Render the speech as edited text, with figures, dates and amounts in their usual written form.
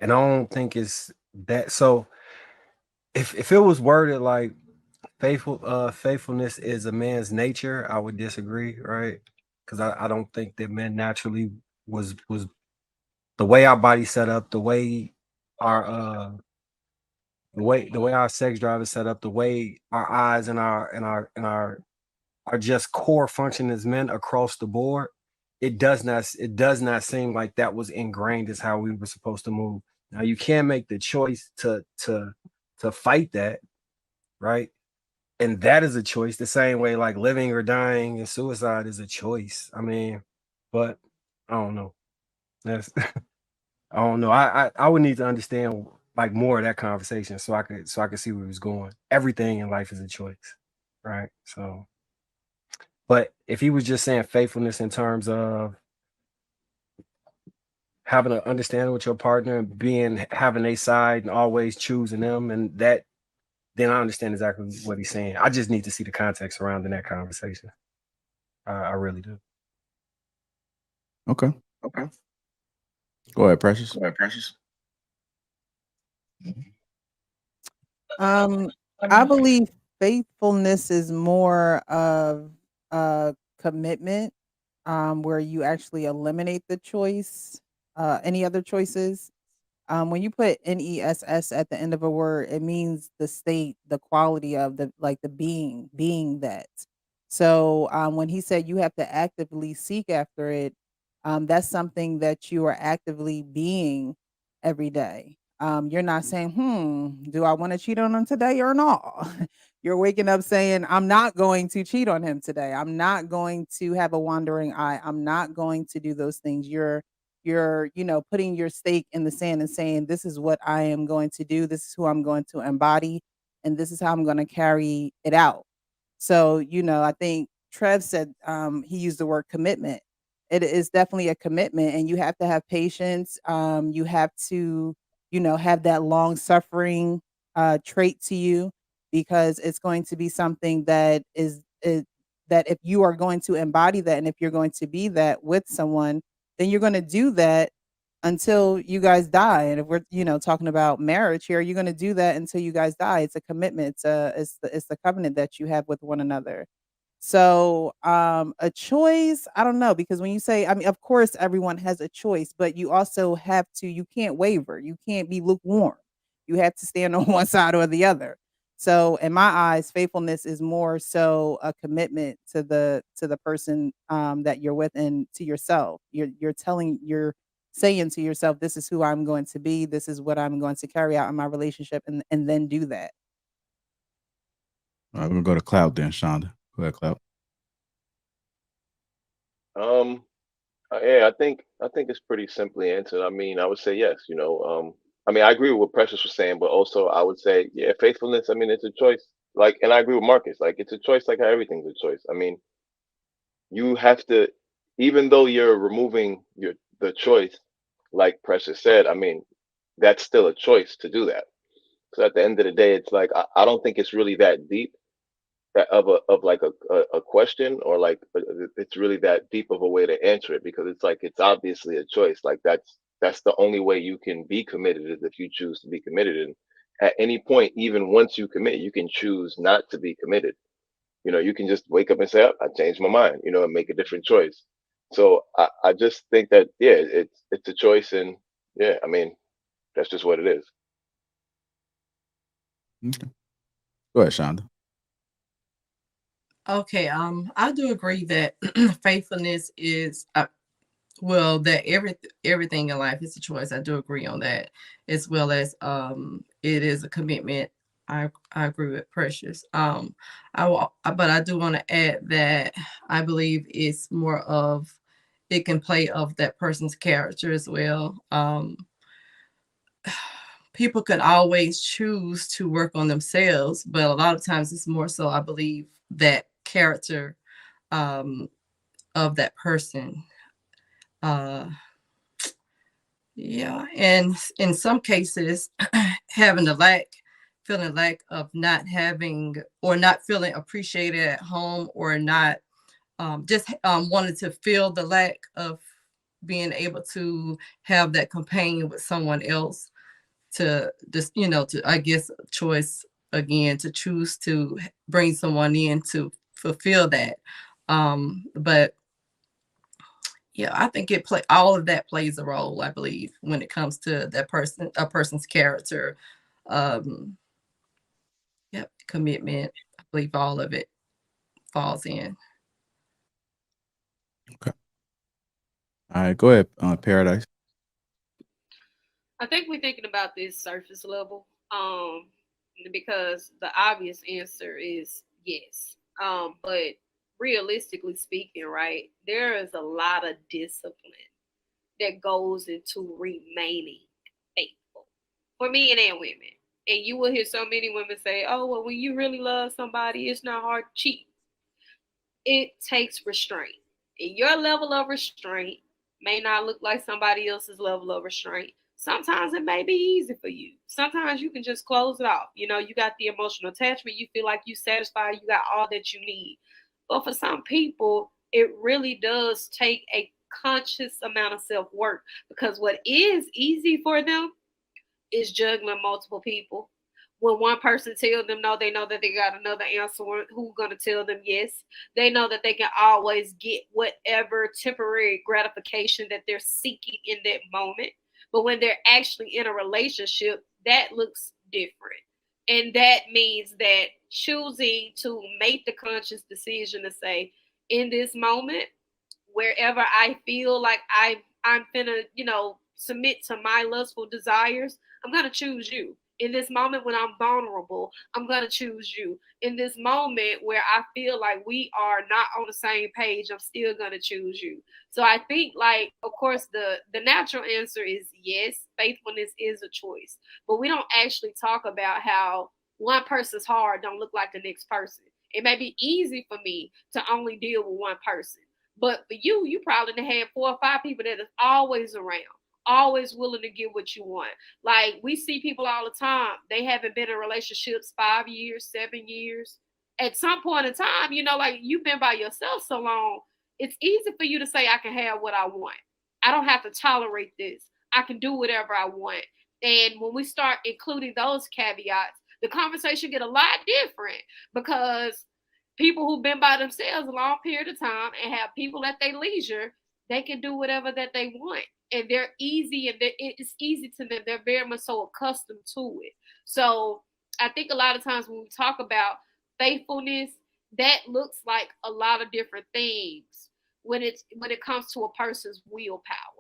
And I don't think it's that. So if it was worded like faithfulness is a man's nature, I would disagree, right? Because I don't think that men naturally was the way our body set up, our the way our sex drive is set up, the way our eyes and our just core function as men across the board, it does not seem like that was ingrained as how we were supposed to move. Now you can make the choice to fight that, right? And that is a choice, the same way like living or dying and suicide is a choice. I mean, but I don't know. That's I don't know. I would need to understand like more of that conversation so I could see where it was going. Everything in life is a choice, right? So, but if he was just saying faithfulness in terms of having an understanding with your partner, being having a side and always choosing them, and that, then I understand exactly what he's saying. I just need to see the context surrounding that conversation. I really do. Okay. Okay. Go ahead, Precious. Go ahead, Precious. Um, I believe faithfulness is more of a commitment, where you actually eliminate the choice, any other choices. When you put NESS at the end of a word, it means the state, the quality of the like the being that. So when he said you have to actively seek after it, that's something that you are actively being every day. You're not saying, do I want to cheat on him today or not? You're waking up saying, I'm not going to cheat on him today. I'm not going to have a wandering eye. I'm not going to do those things. You're putting your stake in the sand and saying, this is what I am going to do, this is who I'm going to embody, and this is how I'm going to carry it out. So I think Trev said, he used the word commitment. It is definitely a commitment, and you have to have patience. You have to have that long suffering trait to you, because it's going to be something that if you are going to embody that, and if you're going to be that with someone, then you're going to do that until you guys die. And if we're, talking about marriage here, you're going to do that until you guys die. It's a commitment. It's the covenant that you have with one another. So, a choice, I don't know, because when you say, I mean, of course, everyone has a choice, but you also have to, you can't waver. You can't be lukewarm. You have to stand on one side or the other. So, in my eyes, faithfulness is more so a commitment to the person that you're with, and to yourself. You're saying to yourself, this is who I'm going to be. This is what I'm going to carry out in my relationship, and then do that. All right, we're gonna go to Cloud then, Shonda. Go ahead, Cloud. Um, yeah, I think it's pretty simply answered. I mean, I would say yes. I mean, I agree with what Precious was saying, but also I would say, yeah, faithfulness. I mean, it's a choice. Like, and I agree with Marcus. Like, it's a choice. Like how everything's a choice. I mean, you have to, even though you're removing the choice, like Precious said. I mean, that's still a choice to do that. So at the end of the day, it's like I don't think it's really that deep of like a question, or like it's really that deep of a way to answer it, because it's like it's obviously a choice. Like that's the only way you can be committed, is if you choose to be committed. And at any point, even once you commit, you can choose not to be committed. You can just wake up and say, oh, I changed my mind, and make a different choice. So I just think that, yeah, it's a choice. And yeah, I mean, that's just what it is. Okay. Go ahead, Shonda. Okay, I do agree that faithfulness is well, that everything in life is a choice. I do agree on that, as well as it is a commitment. I agree with Precious. But I do want to add that I believe it's more of, it can play of that person's character as well. People can always choose to work on themselves, but a lot of times it's more so, I believe, that character um, of that person. Uh, yeah, and in some cases, having the feeling lack of not having, or not feeling appreciated at home, or not just wanted to feel the lack of being able to have that companion with someone else to just, to, I guess, choice again, to choose to bring someone in to fulfill that. But yeah, I think all of that plays a role, I believe, when it comes to a person's character. Yep, commitment. I believe all of it falls in. Okay. All right, go ahead, Paradise. I think we're thinking about this surface level, because the obvious answer is yes. But realistically speaking, right, there is a lot of discipline that goes into remaining faithful for men and women. And you will hear so many women say, "Oh, well, when you really love somebody, it's not hard to cheat." It takes restraint. And your level of restraint may not look like somebody else's level of restraint. Sometimes it may be easy for you. Sometimes you can just close it off. You got the emotional attachment. You feel like you satisfied. You got all that you need. But for some people, it really does take a conscious amount of self work, because what is easy for them is juggling multiple people. When one person tells them no, they know that they got another answer who's going to tell them yes. They know that they can always get whatever temporary gratification that they're seeking in that moment. But when they're actually in a relationship, that looks different. And that means that choosing to make the conscious decision to say, in this moment, wherever I feel like I'm finna, submit to my lustful desires, I'm gonna choose you. In this moment when I'm vulnerable, I'm gonna choose you. In this moment where I feel like we are not on the same page, I'm still gonna choose you. So I think, like, of course, the natural answer is yes, faithfulness is a choice. But we don't actually talk about how one person's heart don't look like the next person. It may be easy for me to only deal with one person. But for you, you probably done had 4 or 5 people that is always around, always willing to get what you want. Like, we see people all the time. They haven't been in relationships 5 years, 7 years. At some point in time, like, you've been by yourself so long, it's easy for you to say, I can have what I want. I don't have to tolerate this. I can do whatever I want. And when we start including those caveats, the conversation get a lot different, because people who've been by themselves a long period of time and have people at their leisure, they can do whatever that they want. And they're easy, and it's easy to them. They're very much so accustomed to it. So I think a lot of times when we talk about faithfulness, that looks like a lot of different things when it comes to a person's willpower.